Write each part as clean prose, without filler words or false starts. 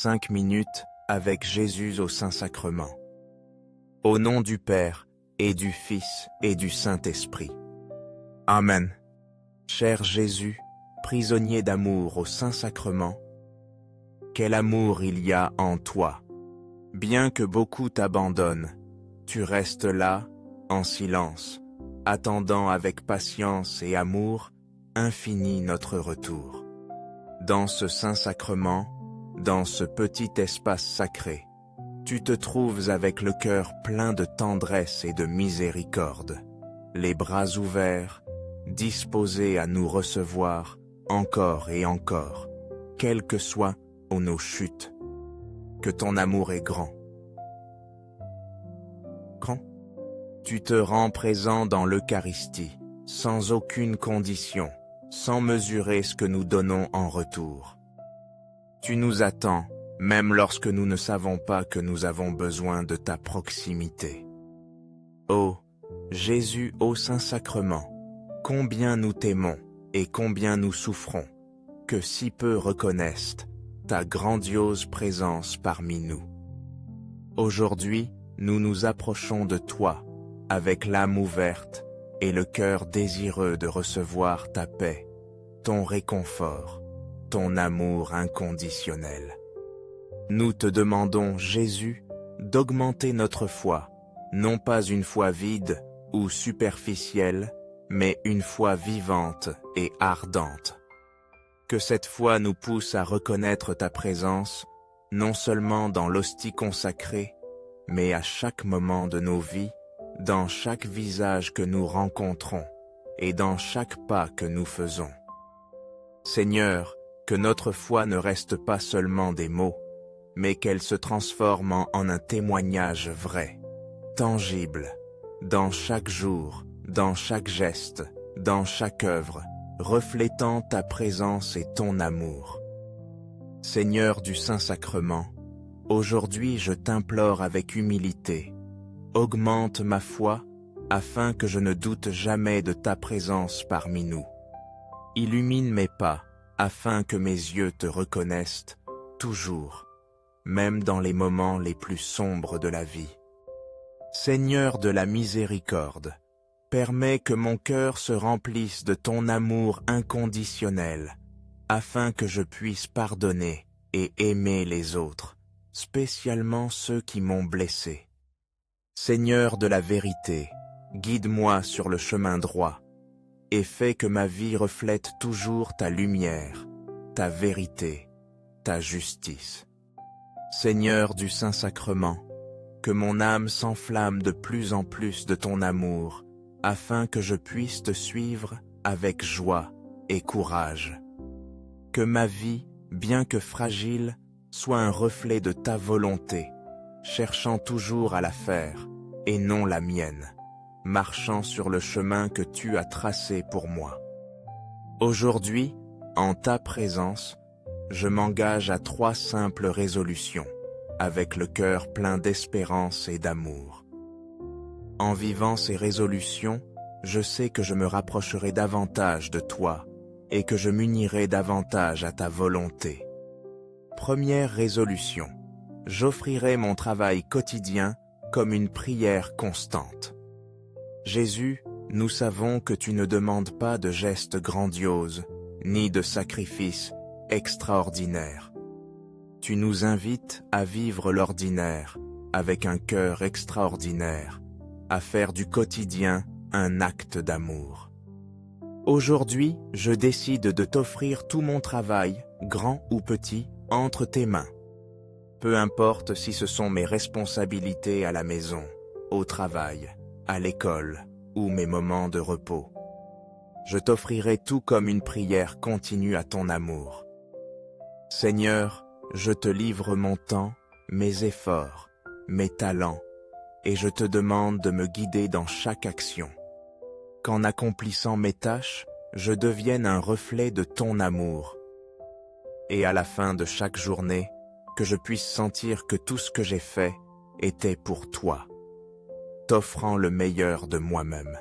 5 minutes avec Jésus au Saint-Sacrement. Au nom du Père, et du Fils, et du Saint-Esprit. Amen. Cher Jésus, prisonnier d'amour au Saint-Sacrement, quel amour il y a en toi. Bien que beaucoup t'abandonnent, tu restes là, en silence, attendant avec patience et amour infini notre retour. Dans ce Saint-Sacrement, dans ce petit espace sacré, tu te trouves avec le cœur plein de tendresse et de miséricorde, les bras ouverts, disposés à nous recevoir encore et encore, quelles que soient nos chutes. Que ton amour est grand. Grand. Tu te rends présent dans l'Eucharistie, sans aucune condition, sans mesurer ce que nous donnons en retour. Tu nous attends, même lorsque nous ne savons pas que nous avons besoin de ta proximité. Ô Jésus au Saint-Sacrement, combien nous t'aimons et combien nous souffrons, que si peu reconnaissent ta grandiose présence parmi nous. Aujourd'hui, nous nous approchons de toi, avec l'âme ouverte et le cœur désireux de recevoir ta paix, ton réconfort, ton amour inconditionnel. Nous te demandons, Jésus, d'augmenter notre foi, non pas une foi vide ou superficielle, mais une foi vivante et ardente. Que cette foi nous pousse à reconnaître ta présence, non seulement dans l'hostie consacrée, mais à chaque moment de nos vies, dans chaque visage que nous rencontrons et dans chaque pas que nous faisons. Seigneur, que notre foi ne reste pas seulement des mots, mais qu'elle se transforme en un témoignage vrai, tangible, dans chaque jour, dans chaque geste, dans chaque œuvre, reflétant ta présence et ton amour. Seigneur du Saint-Sacrement, aujourd'hui je t'implore avec humilité, augmente ma foi afin que je ne doute jamais de ta présence parmi nous. Illumine mes pas afin que mes yeux te reconnaissent toujours, même dans les moments les plus sombres de la vie. Seigneur de la miséricorde, permets que mon cœur se remplisse de ton amour inconditionnel, afin que je puisse pardonner et aimer les autres, spécialement ceux qui m'ont blessé. Seigneur de la vérité, guide-moi sur le chemin droit, et fais que ma vie reflète toujours ta lumière, ta vérité, ta justice. Seigneur du Saint-Sacrement, que mon âme s'enflamme de plus en plus de ton amour, afin que je puisse te suivre avec joie et courage. Que ma vie, bien que fragile, soit un reflet de ta volonté, cherchant toujours à la faire, et non la mienne, marchant sur le chemin que tu as tracé pour moi. Aujourd'hui, en ta présence, je m'engage à 3 simples résolutions, avec le cœur plein d'espérance et d'amour. En vivant ces résolutions, je sais que je me rapprocherai davantage de toi et que je m'unirai davantage à ta volonté. Première résolution, j'offrirai mon travail quotidien comme une prière constante. Jésus, nous savons que tu ne demandes pas de gestes grandioses, ni de sacrifices extraordinaires. Tu nous invites à vivre l'ordinaire avec un cœur extraordinaire, à faire du quotidien un acte d'amour. Aujourd'hui, je décide de t'offrir tout mon travail, grand ou petit, entre tes mains. Peu importe si ce sont mes responsabilités à la maison, au travail, à l'école ou mes moments de repos. Je t'offrirai tout comme une prière continue à ton amour. Seigneur, je te livre mon temps, mes efforts, mes talents, et je te demande de me guider dans chaque action. Qu'en accomplissant mes tâches, je devienne un reflet de ton amour. Et à la fin de chaque journée, que je puisse sentir que tout ce que j'ai fait était pour toi, t'offrant le meilleur de moi-même.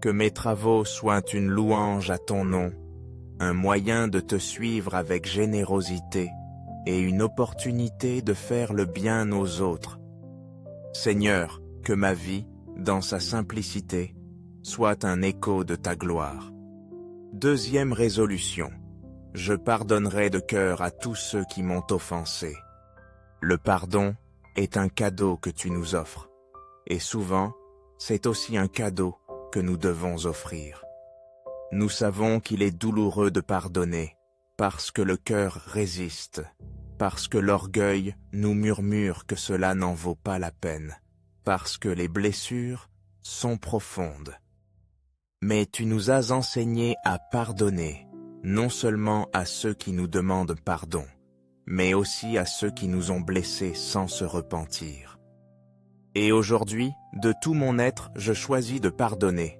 Que mes travaux soient une louange à ton nom, un moyen de te suivre avec générosité et une opportunité de faire le bien aux autres. Seigneur, que ma vie, dans sa simplicité, soit un écho de ta gloire. Deuxième résolution. Je pardonnerai de cœur à tous ceux qui m'ont offensé. Le pardon est un cadeau que tu nous offres, et souvent, c'est aussi un cadeau que nous devons offrir. Nous savons qu'il est douloureux de pardonner, parce que le cœur résiste, parce que l'orgueil nous murmure que cela n'en vaut pas la peine, parce que les blessures sont profondes. Mais tu nous as enseigné à pardonner, non seulement à ceux qui nous demandent pardon, mais aussi à ceux qui nous ont blessés sans se repentir. Et aujourd'hui, de tout mon être, je choisis de pardonner.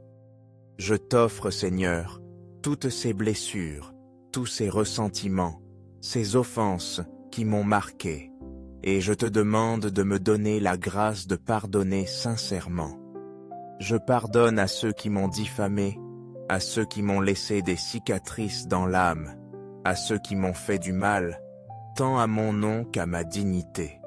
Je t'offre, Seigneur, toutes ces blessures, tous ces ressentiments, ces offenses qui m'ont marqué, et je te demande de me donner la grâce de pardonner sincèrement. Je pardonne à ceux qui m'ont diffamé, à ceux qui m'ont laissé des cicatrices dans l'âme, à ceux qui m'ont fait du mal, tant à mon nom qu'à ma dignité.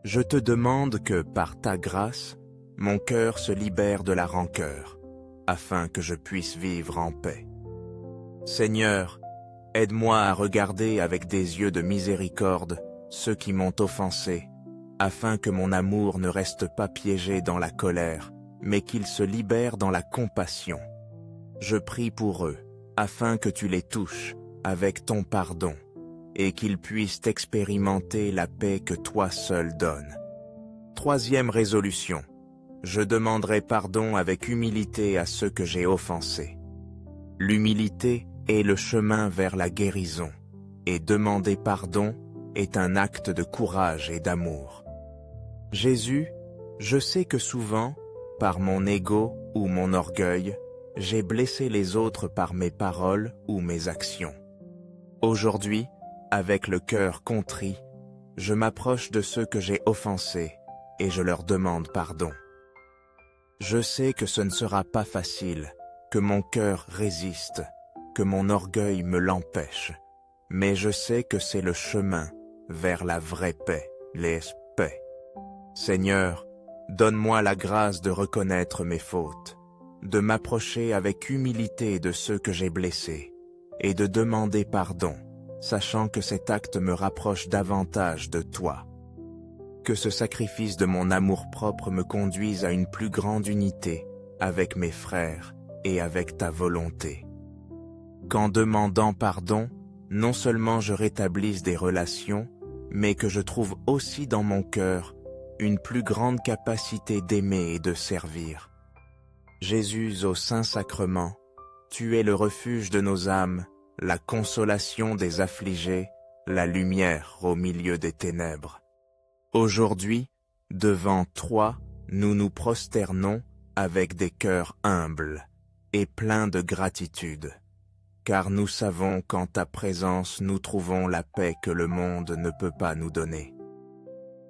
Je te demande que, par ta grâce, mon cœur se libère de la rancœur, afin que je puisse vivre en paix. Seigneur, aide-moi à regarder avec des yeux de miséricorde ceux qui m'ont offensé, afin que mon amour ne reste pas piégé dans la colère, mais qu'il se libère dans la compassion. Je prie pour eux, afin que tu les touches avec ton pardon, et qu'ils puissent expérimenter la paix que toi seul donnes. Troisième résolution. Je demanderai pardon avec humilité à ceux que j'ai offensés. L'humilité est le chemin vers la guérison, et demander pardon est un acte de courage et d'amour. Jésus, je sais que souvent, par mon ego ou mon orgueil, j'ai blessé les autres par mes paroles ou mes actions. Aujourd'hui, avec le cœur contrit, je m'approche de ceux que j'ai offensés et je leur demande pardon. Je sais que ce ne sera pas facile, que mon cœur résiste, que mon orgueil me l'empêche, mais je sais que c'est le chemin vers la vraie paix, paix. Seigneur, donne-moi la grâce de reconnaître mes fautes, de m'approcher avec humilité de ceux que j'ai blessés, et de demander pardon, sachant que cet acte me rapproche davantage de toi. Que ce sacrifice de mon amour-propre me conduise à une plus grande unité avec mes frères et avec ta volonté. Qu'en demandant pardon, non seulement je rétablisse des relations, mais que je trouve aussi dans mon cœur une plus grande capacité d'aimer et de servir. Jésus au Saint-Sacrement, tu es le refuge de nos âmes, la consolation des affligés, la lumière au milieu des ténèbres. Aujourd'hui, devant toi, nous nous prosternons avec des cœurs humbles et pleins de gratitude, car nous savons qu'en ta présence nous trouvons la paix que le monde ne peut pas nous donner.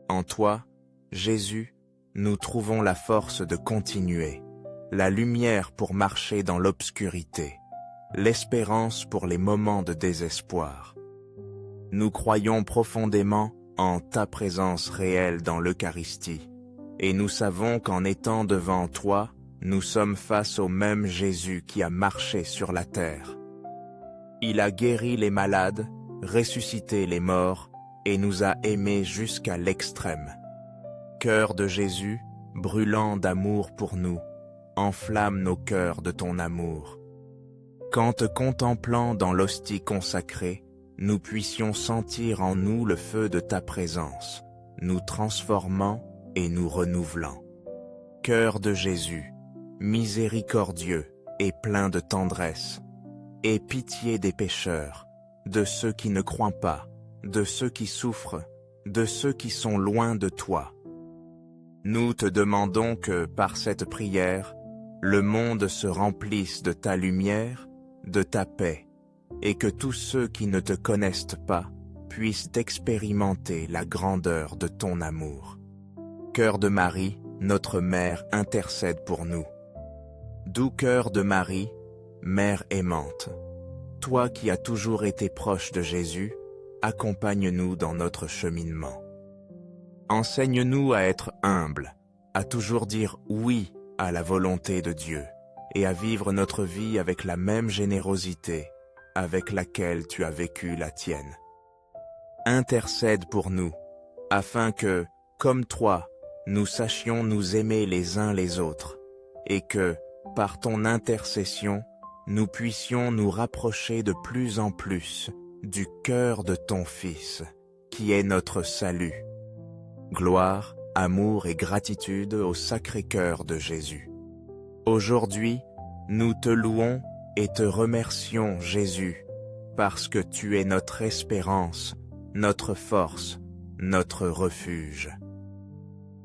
En toi, Jésus, nous trouvons la force de continuer, la lumière pour marcher dans l'obscurité, l'espérance pour les moments de désespoir. Nous croyons profondément en ta présence réelle dans l'Eucharistie, et nous savons qu'en étant devant toi, nous sommes face au même Jésus qui a marché sur la terre. Il a guéri les malades, ressuscité les morts, et nous a aimés jusqu'à l'extrême. Cœur de Jésus, brûlant d'amour pour nous, enflamme nos cœurs de ton amour. Qu'en te contemplant dans l'hostie consacrée, nous puissions sentir en nous le feu de ta présence, nous transformant et nous renouvelant. Cœur de Jésus, miséricordieux et plein de tendresse, aie pitié des pécheurs, de ceux qui ne croient pas, de ceux qui souffrent, de ceux qui sont loin de toi. Nous te demandons que, par cette prière, le monde se remplisse de ta lumière, de ta paix, et que tous ceux qui ne te connaissent pas puissent expérimenter la grandeur de ton amour. Cœur de Marie, notre Mère, intercède pour nous. Doux cœur de Marie, Mère aimante, toi qui as toujours été proche de Jésus, accompagne-nous dans notre cheminement. Enseigne-nous à être humbles, à toujours dire oui à la volonté de Dieu et à vivre notre vie avec la même générosité avec laquelle tu as vécu la tienne. Intercède pour nous, afin que, comme toi, nous sachions nous aimer les uns les autres, et que, par ton intercession, nous puissions nous rapprocher de plus en plus du cœur de ton Fils, qui est notre salut. Gloire, amour et gratitude au Sacré-Cœur de Jésus. Aujourd'hui, nous te louons et te remercions, Jésus, parce que tu es notre espérance, notre force, notre refuge.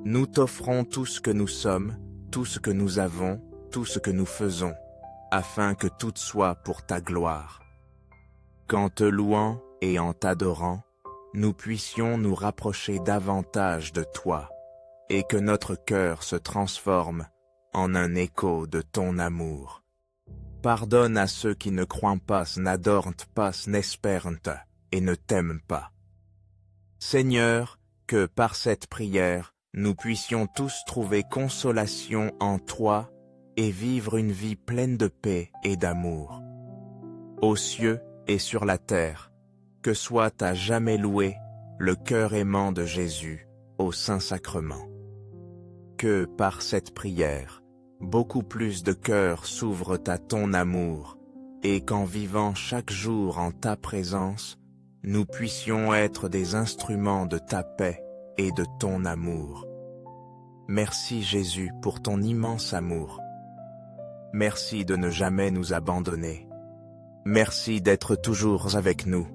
Nous t'offrons tout ce que nous sommes, tout ce que nous avons, tout ce que nous faisons, afin que tout soit pour ta gloire. Qu'en te louant et en t'adorant, nous puissions nous rapprocher davantage de toi, et que notre cœur se transforme en un écho de ton amour. Pardonne à ceux qui ne croient pas, n'adorent pas, n'espèrent et ne t'aiment pas. Seigneur, que par cette prière, nous puissions tous trouver consolation en toi et vivre une vie pleine de paix et d'amour. Aux cieux et sur la terre, que soit à jamais loué le cœur aimant de Jésus au Saint-Sacrement. Que par cette prière, beaucoup plus de cœurs s'ouvrent à ton amour, et qu'en vivant chaque jour en ta présence, nous puissions être des instruments de ta paix et de ton amour. Merci Jésus pour ton immense amour. Merci de ne jamais nous abandonner. Merci d'être toujours avec nous.